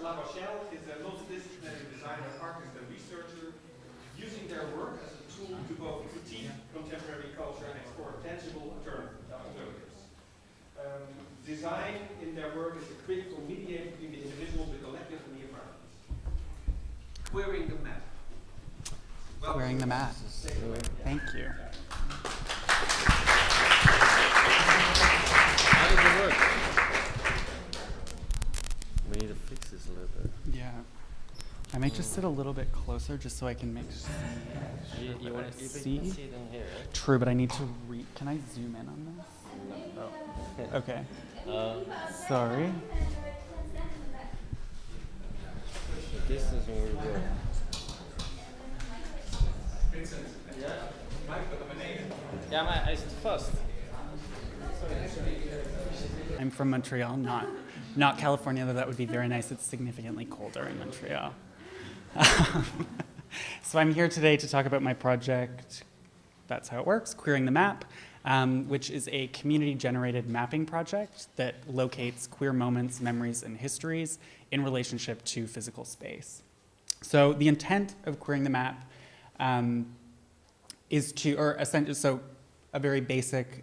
LaRochelle is a multidisciplinary designer, artist, and researcher using their work as a tool to both critique contemporary culture and explore tangible alternatives. Design in their work is a critical mediator between the individual, the collective, and the environment. Queering the map. Queering the map. Thank you. How does it work? We need to fix this a little bit. Yeah. I might just sit a little bit closer just so I can make sure. You want to see? see it in here, right? True, but I need to read. Can I zoom in on this? Oh. Okay. Sorry. This is where we go. Ja, maar hij zit vast. I'm from Montreal, not California, though that would be very nice. It's significantly colder in Montreal. So I'm here today to talk about my project, that's how it works, Queering the Map, which is a community-generated mapping project that locates queer moments, memories, and histories in relationship to physical space. So the intent of Queering the Map is to, or essentially, so a very basic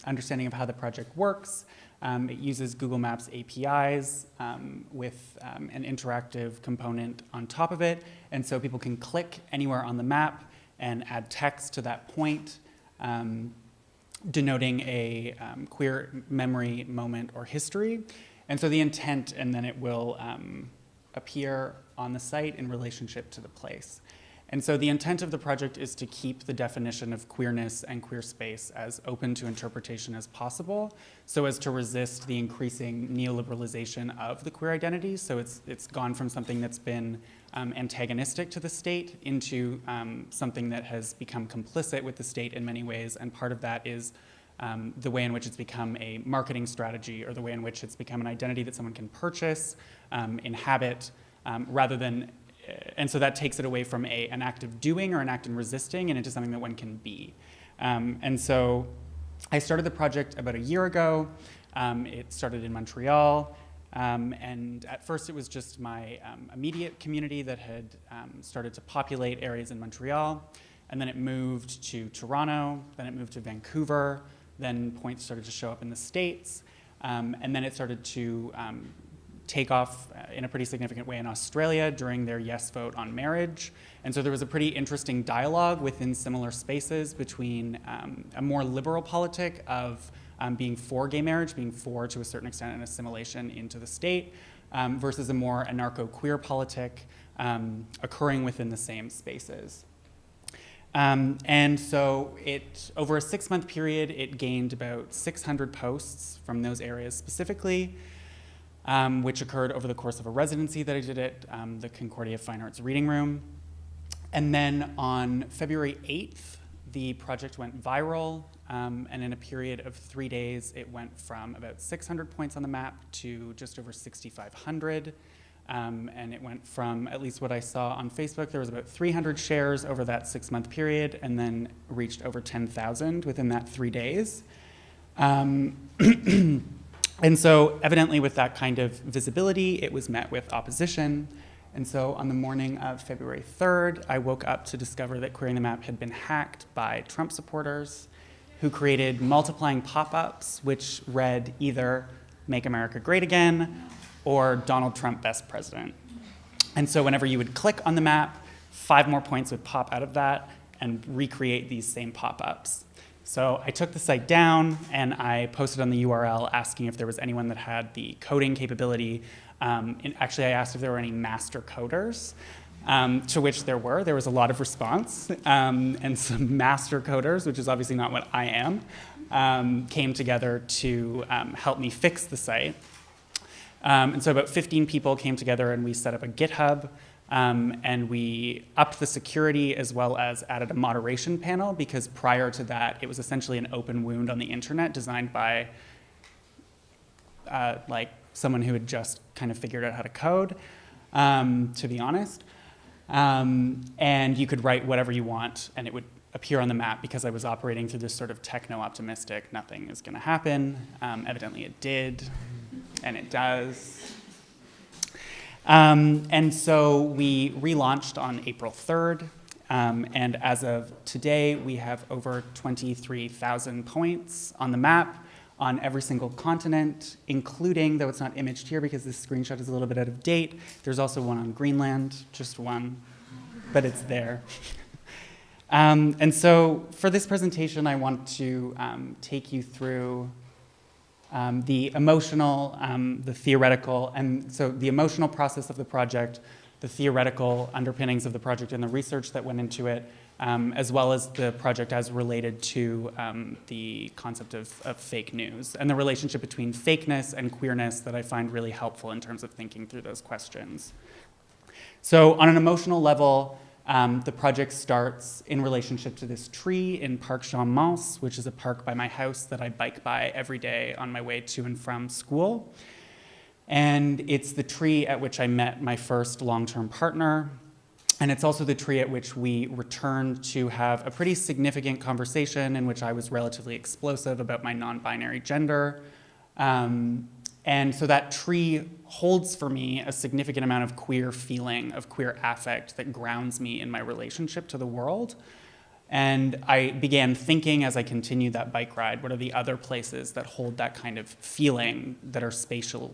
understanding of how the project works. It uses Google Maps APIs with an interactive component on top of it. And so people can click anywhere on the map and add text to that point, denoting a queer memory, moment, or history. And so the intent, and then it will appear on the site in relationship to the place. And so the intent of the project is to keep the definition of queerness and queer space as open to interpretation as possible, so as to resist the increasing neoliberalization of the queer identity. So it's gone from something that's been antagonistic to the state into something that has become complicit with the state in many ways, and part of that is the way in which it's become a marketing strategy, or the way in which it's become an identity that someone can purchase, inhabit, rather than. And so that takes it away from an act of doing or an act in resisting and into something that one can be. And so I started the project about a year ago. It started in Montreal. And at first it was just my immediate community that had started to populate areas in Montreal. And then it moved to Toronto. Then it moved to Vancouver. Then points started to show up in the States. And then it started to take off in a pretty significant way in Australia during their yes vote on marriage. And so there was a pretty interesting dialogue within similar spaces between a more liberal politic of being for gay marriage, being for, to a certain extent, an assimilation into the state, versus a more anarcho-queer politic occurring within the same spaces. And so over a 6-month period, it gained about 600 posts from those areas specifically, which occurred over the course of a residency that I did at the Concordia Fine Arts Reading Room. And then on February 8th, the project went viral, and in a period of 3 days, it went from about 600 points on the map to just over 6,500. And it went from, at least what I saw on Facebook, there was about 300 shares over that 6-month period, and then reached over 10,000 within that 3 days. And so evidently with that kind of visibility, it was met with opposition. And so on the morning of February 3rd, I woke up to discover that Queering the Map had been hacked by Trump supporters who created multiplying pop-ups which read either "Make America Great Again" or "Donald Trump Best President." And so whenever you would click on the map, 5 more points would pop out of that and recreate these same pop-ups. So I took the site down and I posted on the URL asking if there was anyone that had the coding capability. And actually, I asked if there were any master coders, to which there were. There was a lot of response. And some master coders, which is obviously not what I am, came together to help me fix the site. And so about 15 people came together and we set up a GitHub. And we upped the security as well as added a moderation panel, because prior to that, it was essentially an open wound on the internet designed by like someone who had just kind of figured out how to code, to be honest. And you could write whatever you want and it would appear on the map, because I was operating through this sort of techno-optimistic, nothing is gonna happen. Evidently it did, and it does. And so we relaunched on April 3rd, and as of today, we have over 23,000 points on the map on every single continent, including, though it's not imaged here because this screenshot is a little bit out of date, there's also one on Greenland, just one, but it's there. And so for this presentation, I want to take you through the emotional, the theoretical, and so the emotional process of the project, the theoretical underpinnings of the project and the research that went into it, as well as the project as related to the concept of fake news and the relationship between fakeness and queerness that I find really helpful in terms of thinking through those questions. So on an emotional level, the project starts in relationship to this tree in Parc Jean-Mance, which is a park by my house that I bike by every day on my way to and from school. And it's the tree at which I met my first long-term partner. And it's also the tree at which we returned to have a pretty significant conversation in which I was relatively explosive about my non-binary gender. And so that tree holds for me a significant amount of queer feeling, of queer affect that grounds me in my relationship to the world. And I began thinking as I continued that bike ride, what are the other places that hold that kind of feeling that are spatial,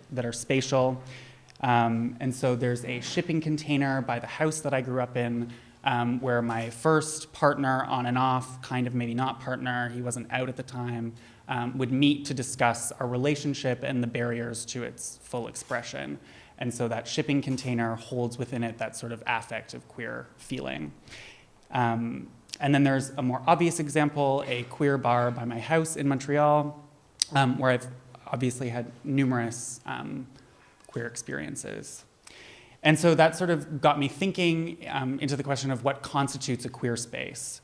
and so there's a shipping container by the house that I grew up in, where my first partner, on and off, kind of maybe not partner, he wasn't out at the time, would meet to discuss our relationship and the barriers to its full expression. And so that shipping container holds within it that sort of affect of queer feeling. And then there's a more obvious example, a queer bar by my house in Montreal, where I've obviously had numerous queer experiences. And so that sort of got me thinking into the question of what constitutes a queer space.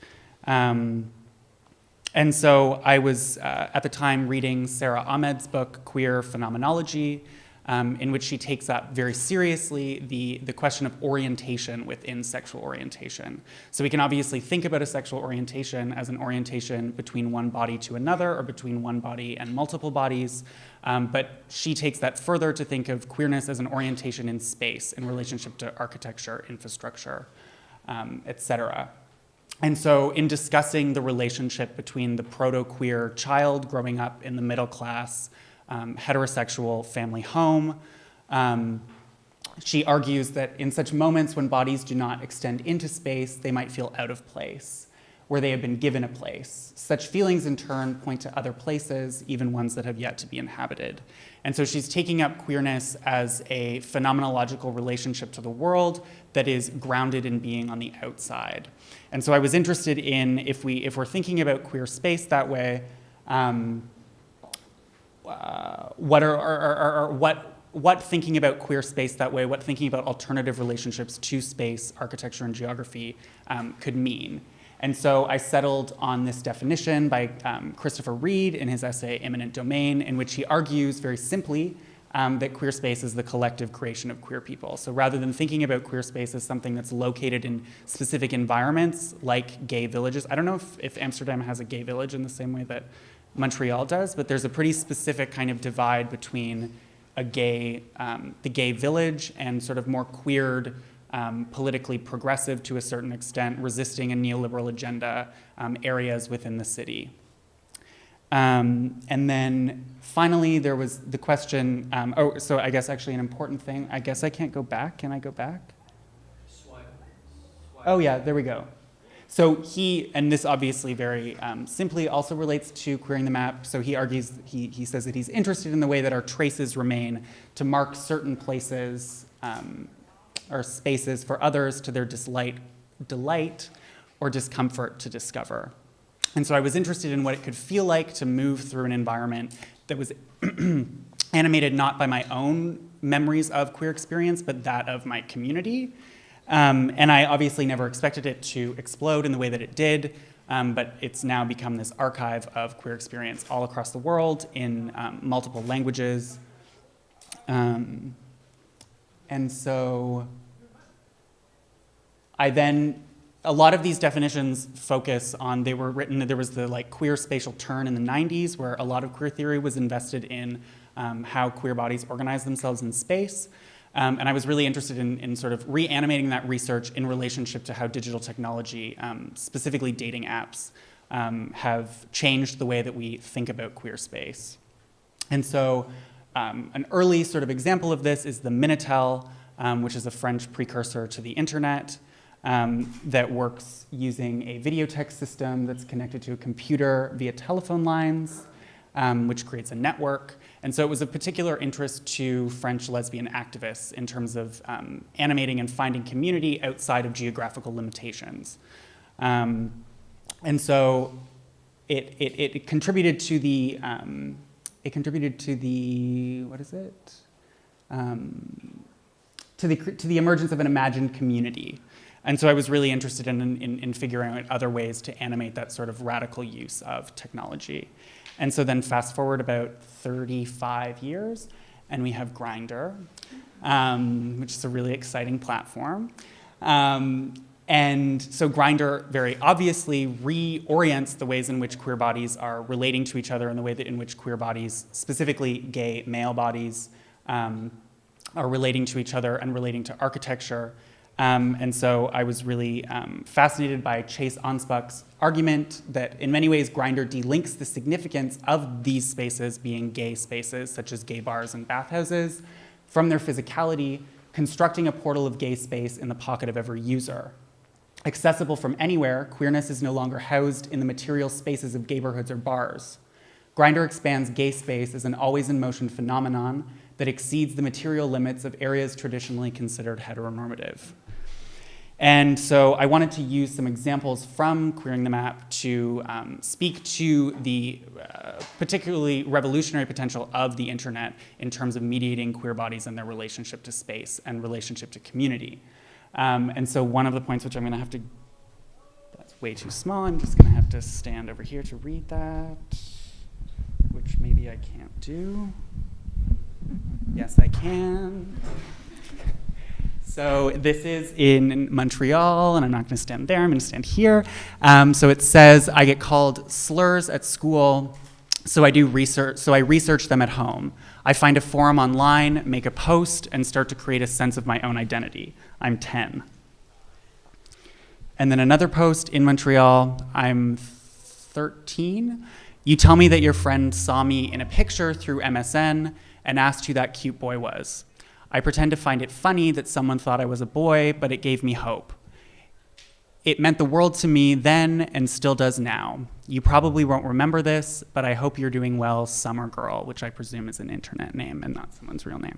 And so I was at the time reading Sarah Ahmed's book, Queer Phenomenology, in which she takes up very seriously the question of orientation within sexual orientation. So we can obviously think about a sexual orientation as an orientation between one body to another or between one body and multiple bodies, but she takes that further to think of queerness as an orientation in space in relationship to architecture, infrastructure, et cetera. And so in discussing the relationship between the proto-queer child growing up in the middle class, heterosexual family home, she argues that in such moments when bodies do not extend into space, they might feel out of place, where they have been given a place. Such feelings in turn point to other places, even ones that have yet to be inhabited. And so she's taking up queerness as a phenomenological relationship to the world that is grounded in being on the outside. And so I was interested in, if we're thinking about queer space that way, what thinking about queer space that way, what thinking about alternative relationships to space, architecture, and geography could mean. And so I settled on this definition by Christopher Reid in his essay, Imminent Domain, in which he argues very simply that queer space is the collective creation of queer people. So rather than thinking about queer space as something that's located in specific environments like gay villages, I don't know if Amsterdam has a gay village in the same way that Montreal does, but there's a pretty specific kind of divide between the gay village and sort of more queered, politically progressive to a certain extent, resisting a neoliberal agenda areas within the city. And then finally, there was the question, so I guess actually an important thing, I guess I can't go back. Can I go back? Swipe. Oh yeah, there we go. So he, and this obviously very simply also relates to queering the map, so he argues, he says that he's interested in the way that our traces remain to mark certain places or spaces for others to their delight or discomfort to discover. And so I was interested in what it could feel like to move through an environment that was animated not by my own memories of queer experience, but that of my community. And I obviously never expected it to explode in the way that it did, but it's now become this archive of queer experience all across the world in multiple languages. And so a lot of these definitions focus on, they were written, there was the queer spatial turn in the 90s where a lot of queer theory was invested in how queer bodies organize themselves in space. And I was really interested in sort of reanimating that research in relationship to how digital technology, specifically dating apps, have changed the way that we think about queer space. And so an early sort of example of this is the Minitel, which is a French precursor to the internet, that works using a video text system that's connected to a computer via telephone lines, which creates a network. And so it was of particular interest to French lesbian activists in terms of animating and finding community outside of geographical limitations. And so it contributed to the, what is it? To the emergence of an imagined community. And so I was really interested in figuring out other ways to animate that sort of radical use of technology. And so then fast forward about 35 years, and we have Grindr, which is a really exciting platform. And so Grindr very obviously reorients the ways in which queer bodies are relating to each other and the way that in which queer bodies, specifically gay male bodies, are relating to each other and relating to architecture. And so I was really fascinated by Chase Ansbach's argument that in many ways Grindr delinks the significance of these spaces being gay spaces, such as gay bars and bathhouses, from their physicality, constructing a portal of gay space in the pocket of every user. Accessible from anywhere, queerness is no longer housed in the material spaces of gayborhoods or bars. Grindr expands gay space as an always-in-motion phenomenon that exceeds the material limits of areas traditionally considered heteronormative. And so I wanted to use some examples from Queering the Map to speak to the particularly revolutionary potential of the internet in terms of mediating queer bodies and their relationship to space and relationship to community. And so one of the points which I'm going to have to, that's way too small, I'm just going to have to stand over here to read that, which maybe I can't do. Yes, I can. So this is in Montreal, and I'm not going to stand there, I'm going to stand here. So it says, I get called slurs at school, so I research them at home. I find a forum online, make a post, and start to create a sense of my own identity. I'm 10. And then another post in Montreal, I'm 13. You tell me that your friend saw me in a picture through MSN and asked who that cute boy was. I pretend to find it funny that someone thought I was a boy, but it gave me hope. It meant the world to me then and still does now. You probably won't remember this, but I hope you're doing well, Summer Girl, which I presume is an internet name and not someone's real name.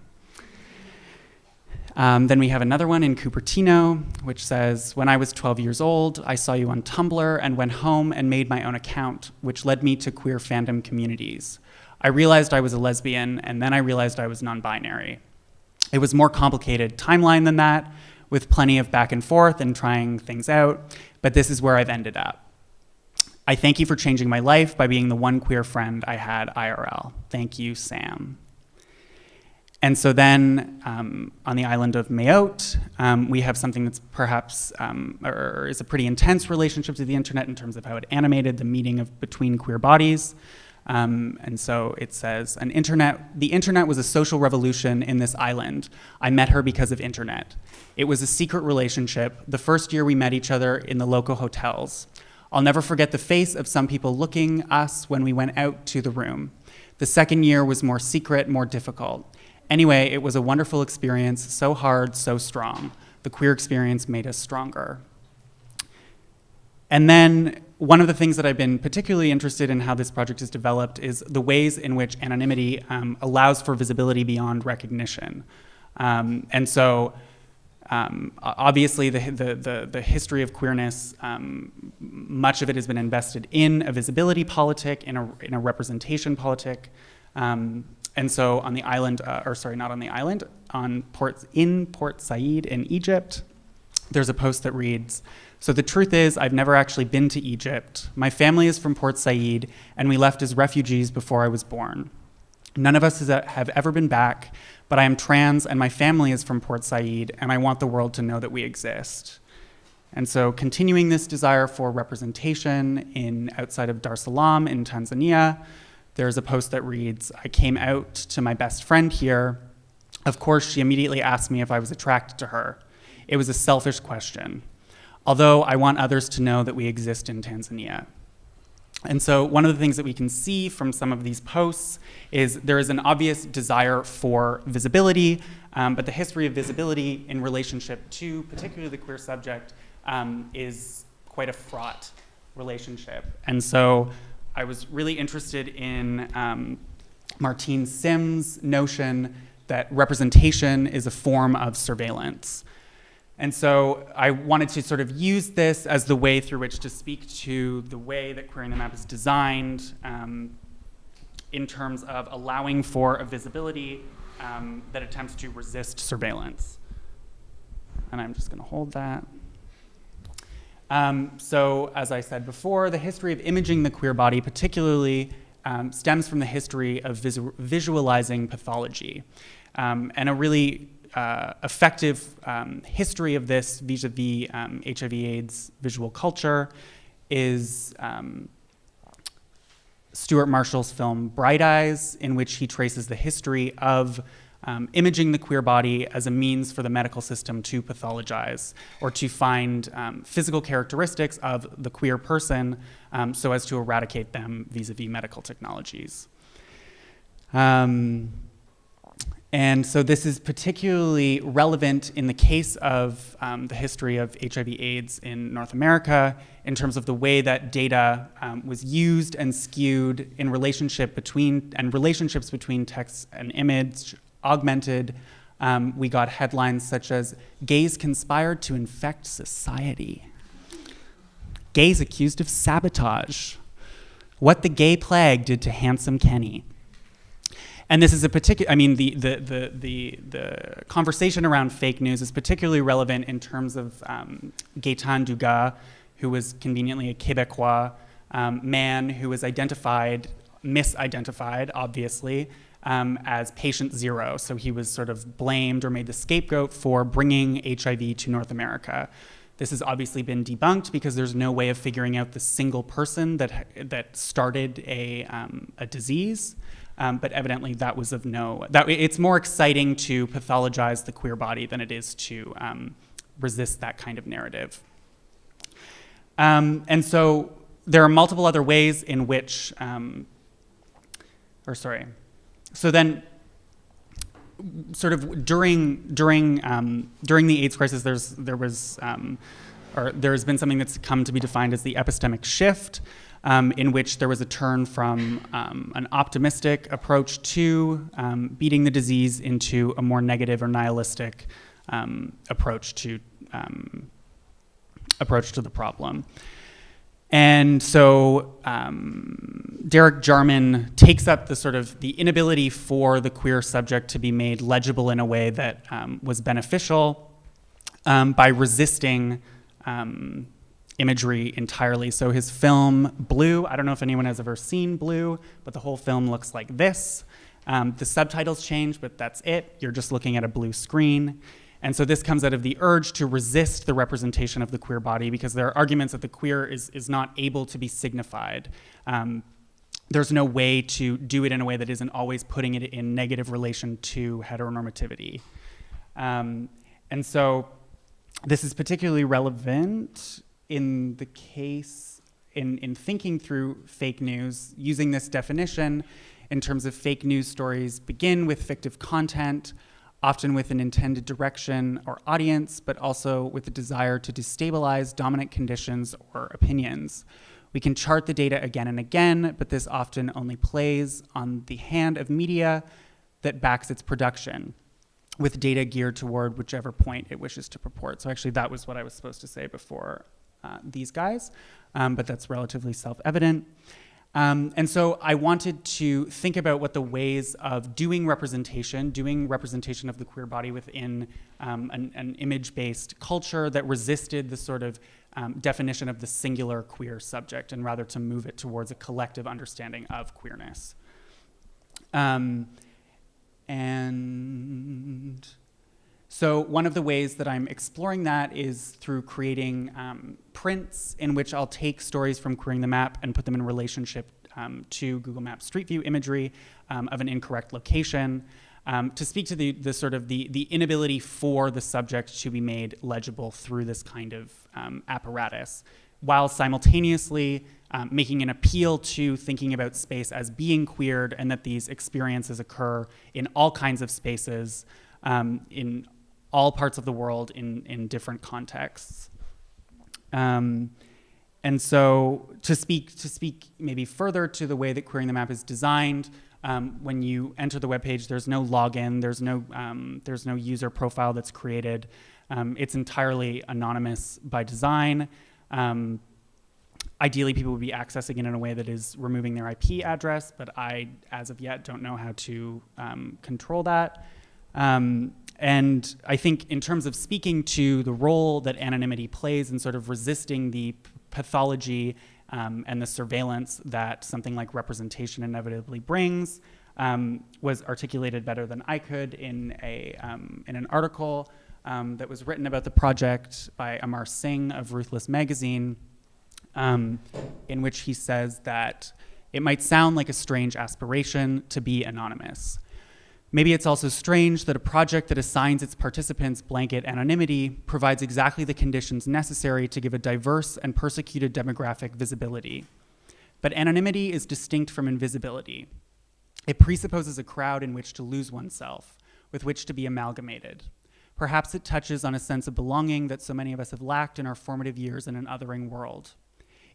Then we have another one in Cupertino, which says, when I was 12 years old, I saw you on Tumblr and went home and made my own account, which led me to queer fandom communities. I realized I was a lesbian, and then I realized I was non-binary. It was more complicated timeline than that, with plenty of back and forth and trying things out, but this is where I've ended up. I thank you for changing my life by being the one queer friend I had IRL. Thank you, Sam. And so then on the island of Mayotte, we have something that's perhaps, or is a pretty intense relationship to the internet in terms of how it animated the meeting between queer bodies. And so it says, the internet was a social revolution in this island. I met her because of internet. It was a secret relationship, the first year we met each other in the local hotels. I'll never forget the face of some people looking us when we went out to the room. The second year was more secret, more difficult. Anyway, it was a wonderful experience, so hard, so strong. The queer experience made us stronger. And then one of the things that I've been particularly interested in how this project is developed is the ways in which anonymity allows for visibility beyond recognition. And so obviously the history of queerness, much of it has been invested in a visibility politic, in a representation politic. And so on the island, in Port Said in Egypt, there's a post that reads, so the truth is, I've never actually been to Egypt. My family is from Port Said, and we left as refugees before I was born. None of us have ever been back, but I am trans, and my family is from Port Said, and I want the world to know that we exist. And so continuing this desire for representation outside of Dar es Salaam in Tanzania, there's a post that reads, I came out to my best friend here. Of course, she immediately asked me if I was attracted to her. It was a selfish question, although I want others to know that we exist in Tanzania. And so one of the things that we can see from some of these posts is there is an obvious desire for visibility, but the history of visibility in relationship to particularly the queer subject is quite a fraught relationship. And so I was really interested in Martine Sims' notion that representation is a form of surveillance. And so I wanted to sort of use this as the way through which to speak to the way that Queering the Map is designed in terms of allowing for a visibility that attempts to resist surveillance. And I'm just gonna hold that. So as I said before, the history of imaging the queer body particularly stems from the history of visualizing pathology. And a really effective history of this vis-a-vis HIV/AIDS visual culture is Stuart Marshall's film Bright Eyes, in which he traces the history of imaging the queer body as a means for the medical system to pathologize or to find physical characteristics of the queer person so as to eradicate them vis-a-vis medical technologies. And so this is particularly relevant in the case of the history of HIV/AIDS in North America in terms of the way that data was used and skewed in relationships between text and image augmented. We got headlines such as, "Gays conspired to infect society." "Gays accused of sabotage." "What the gay plague did to handsome Kenny." And this is a particular, I mean, the conversation around fake news is particularly relevant in terms of Gaëtan Dugas, who was conveniently a Quebecois man who was misidentified, obviously, as patient zero. So he was sort of blamed or made the scapegoat for bringing HIV to North America. This has obviously been debunked because there's no way of figuring out the single person that started a disease. But evidently that was of it's more exciting to pathologize the queer body than it is to resist that kind of narrative. And so there are multiple other ways in which, so then sort of during the AIDS crisis, there's been something that's come to be defined as the epistemic shift, in which there was a turn from an optimistic approach to beating the disease into a more negative or nihilistic approach to the problem. And so Derek Jarman takes up the sort of the inability for the queer subject to be made legible in a way that was beneficial by resisting imagery entirely. So his film Blue, I don't know if anyone has ever seen Blue, but the whole film looks like this. The subtitles change, but that's it. You're just looking at a blue screen. And so this comes out of the urge to resist the representation of the queer body because there are arguments that the queer is not able to be signified. There's no way to do it in a way that isn't always putting it in negative relation to heteronormativity. And so this is particularly relevant in the case, in thinking through fake news, using this definition in terms of fake news stories begin with fictive content, often with an intended direction or audience, but also with a desire to destabilize dominant conditions or opinions. We can chart the data again and again, but this often only plays on the hand of media that backs its production, with data geared toward whichever point it wishes to purport. So actually that was what I was supposed to say before these guys, but that's relatively self-evident. And so I wanted to think about what the ways of doing representation of the queer body within an image-based culture that resisted the sort of definition of the singular queer subject, and rather to move it towards a collective understanding of queerness. And so one of the ways that I'm exploring that is through creating prints in which I'll take stories from Queering the Map and put them in relationship to Google Maps Street View imagery of an incorrect location. to speak to the sort of the inability for the subject to be made legible through this kind of apparatus, while simultaneously making an appeal to thinking about space as being queered, and that these experiences occur in all kinds of spaces, in all parts of the world, in different contexts. And so to speak maybe further to the way that Queering the Map is designed, when you enter the webpage, there's no login, there's no user profile that's created. It's entirely anonymous by design. Ideally, people would be accessing it in a way that is removing their IP address, but I, as of yet, don't know how to control that. And I think in terms of speaking to the role that anonymity plays in sort of resisting the pathology and the surveillance that something like representation inevitably brings, was articulated better than I could in an article that was written about the project by Amar Singh of Ruthless Magazine, in which he says that it might sound like a strange aspiration to be anonymous. Maybe it's also strange that a project that assigns its participants blanket anonymity provides exactly the conditions necessary to give a diverse and persecuted demographic visibility. But anonymity is distinct from invisibility. It presupposes a crowd in which to lose oneself, with which to be amalgamated. Perhaps it touches on a sense of belonging that so many of us have lacked in our formative years in an othering world.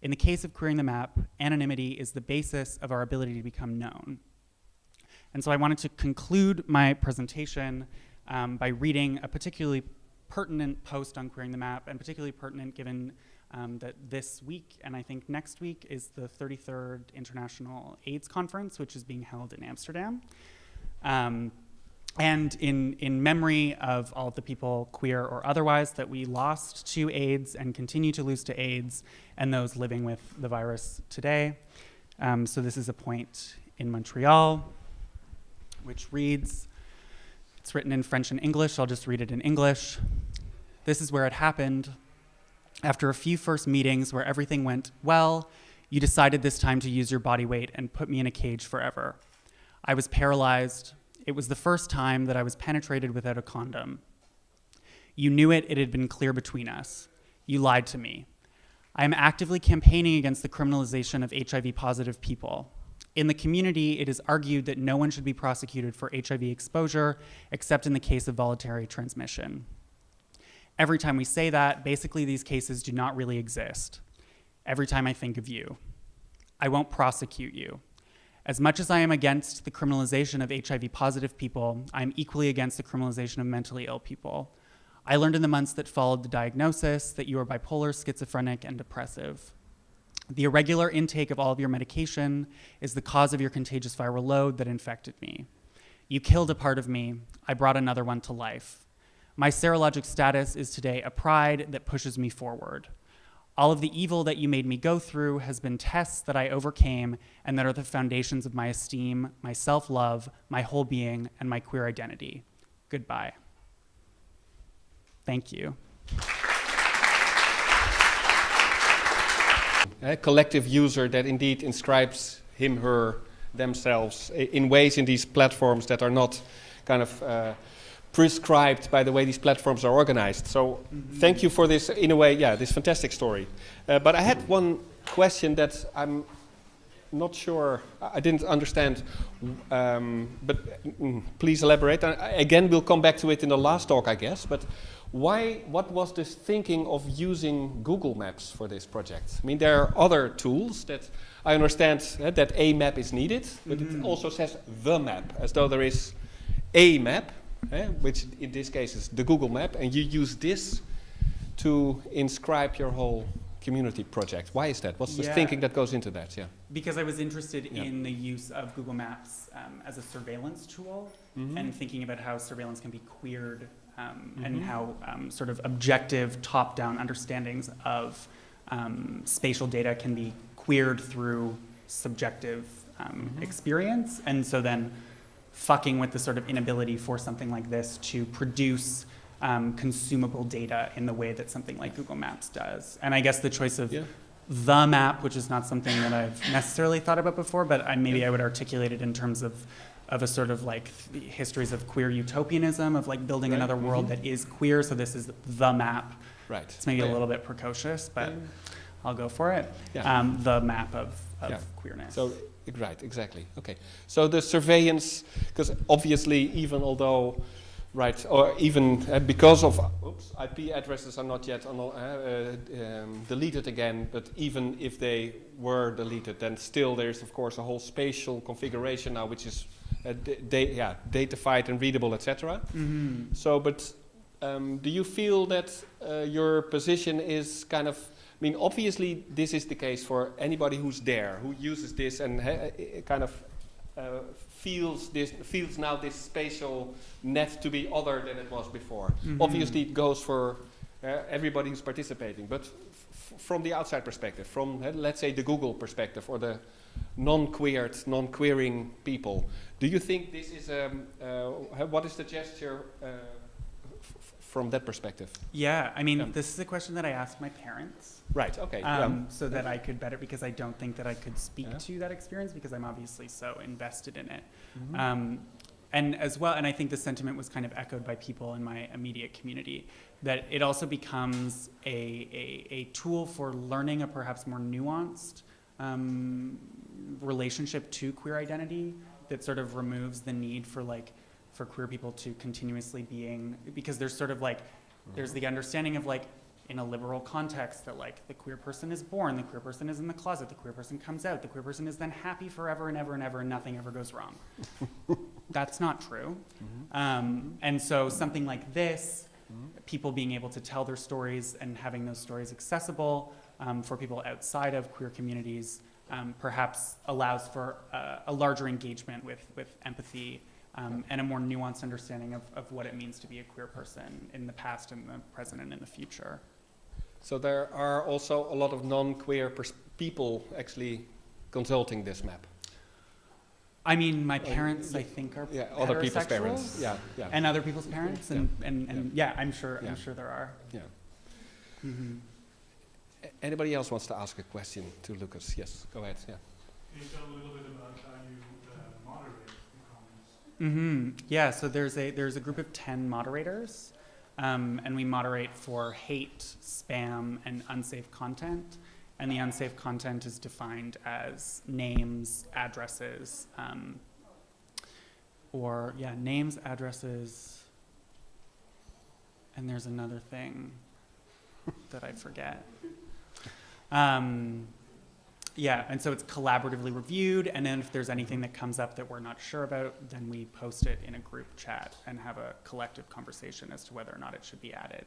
In the case of Queering the Map, anonymity is the basis of our ability to become known. And so I wanted to conclude my presentation by reading a particularly pertinent post on Queering the Map, and particularly pertinent given that this week, and I think next week, is the 33rd International AIDS Conference, which is being held in Amsterdam. And in memory of all of the people, queer or otherwise, that we lost to AIDS and continue to lose to AIDS, and those living with the virus today. So this is a point in Montreal, which reads, it's written in French and English, I'll just read it in English. This is where it happened. After a few first meetings where everything went well, you decided this time to use your body weight and put me in a cage forever. I was paralyzed. It was the first time that I was penetrated without a condom. You knew it had been clear between us. You lied to me. I am actively campaigning against the criminalization of HIV-positive people. In the community, it is argued that no one should be prosecuted for HIV exposure except in the case of voluntary transmission. Every time we say that, basically these cases do not really exist. Every time I think of you, I won't prosecute you. As much as I am against the criminalization of HIV-positive people, I am equally against the criminalization of mentally ill people. I learned in the months that followed the diagnosis that you are bipolar, schizophrenic, and depressive. The irregular intake of all of your medication is the cause of your contagious viral load that infected me. You killed a part of me. I brought another one to life. My serologic status is today a pride that pushes me forward. All of the evil that you made me go through has been tests that I overcame and that are the foundations of my esteem, my self-love, my whole being, and my queer identity. Goodbye. Thank you. A collective user that indeed inscribes him, her, themselves in ways in these platforms that are not kind of prescribed by the way these platforms are organized. So thank you for this, in a way, yeah, this fantastic story. But I had one question that I'm not sure, I didn't understand, but please elaborate. Again, we'll come back to it in the last talk, I guess, but what was this thinking of using Google Maps for this project? I mean, there are other tools that I understand that a map is needed, but it also says the map, as though there is a map, which in this case is the Google Map, and you use this to inscribe your whole community project. Why is that? What's the thinking that goes into that? Yeah. Because I was interested in the use of Google Maps as a surveillance tool, and thinking about how surveillance can be queered, and how sort of objective top-down understandings of spatial data can be queered through subjective experience. And so then fucking with the sort of inability for something like this to produce consumable data in the way that something like Google Maps does. And I guess the choice of the map, which is not something that I've necessarily thought about before, but maybe I would articulate it in terms of of a sort of like the histories of queer utopianism, of like building Right. another world that is queer. So this is the map. Right. It's maybe a little bit precocious, but I'll go for it. Yeah. The map of Yeah. queerness. So, right, exactly. Okay. So the surveillance, because obviously, even although, right, or even because of IP addresses are not yet deleted again, but even if they were deleted, then still there's of course a whole spatial configuration now, which is datafied and readable, etc. Mm-hmm. So, but do you feel that your position is kind of, I mean, obviously this is the case for anybody who's there, who uses this and kind of feels now this spatial net to be other than it was before. Mm-hmm. Obviously it goes for everybody who's participating, but from the outside perspective, from let's say the Google perspective or the non-queering people, do you think this is what is the gesture from that perspective? Yeah, I mean, this is a question that I asked my parents. Right, okay. So that I could better, because I don't think that I could speak to that experience because I'm obviously so invested in it. Mm-hmm. And as well, and I think the sentiment was kind of echoed by people in my immediate community, that it also becomes a tool for learning a perhaps more nuanced relationship to queer identity that sort of removes the need for for queer people to continuously being, because there's sort of there's the understanding of in a liberal context that the queer person is born, the queer person is in the closet, the queer person comes out, the queer person is then happy forever and ever and ever and nothing ever goes wrong. That's not true. Mm-hmm. And so something like this, people being able to tell their stories and having those stories accessible for people outside of queer communities perhaps allows for a larger engagement with empathy and a more nuanced understanding of what it means to be a queer person in the past and the present and in the future. So there are also a lot of non-queer people actually consulting this map. I mean, my parents, I think, are other people's parents. Yeah. And other people's parents, and I'm sure there are. Yeah. Mm-hmm. Anybody else wants to ask a question to Lucas? Yes, go ahead. Yeah. Can you tell a little bit about how you moderate the comments? Mm-hmm. Yeah. So there's a group of 10 moderators, and we moderate for hate, spam, and unsafe content. And the unsafe content is defined as names, addresses, names, addresses, and there's another thing that I forget. And so it's collaboratively reviewed, and then if there's anything that comes up that we're not sure about, then we post it in a group chat and have a collective conversation as to whether or not it should be added.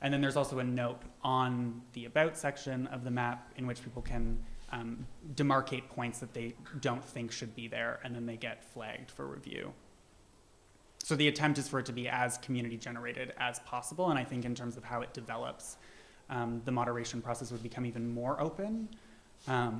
And then there's also a note on the About section of the map in which people can demarcate points that they don't think should be there, and then they get flagged for review. So the attempt is for it to be as community generated as possible, and I think in terms of how it develops, the moderation process would become even more open. Yeah.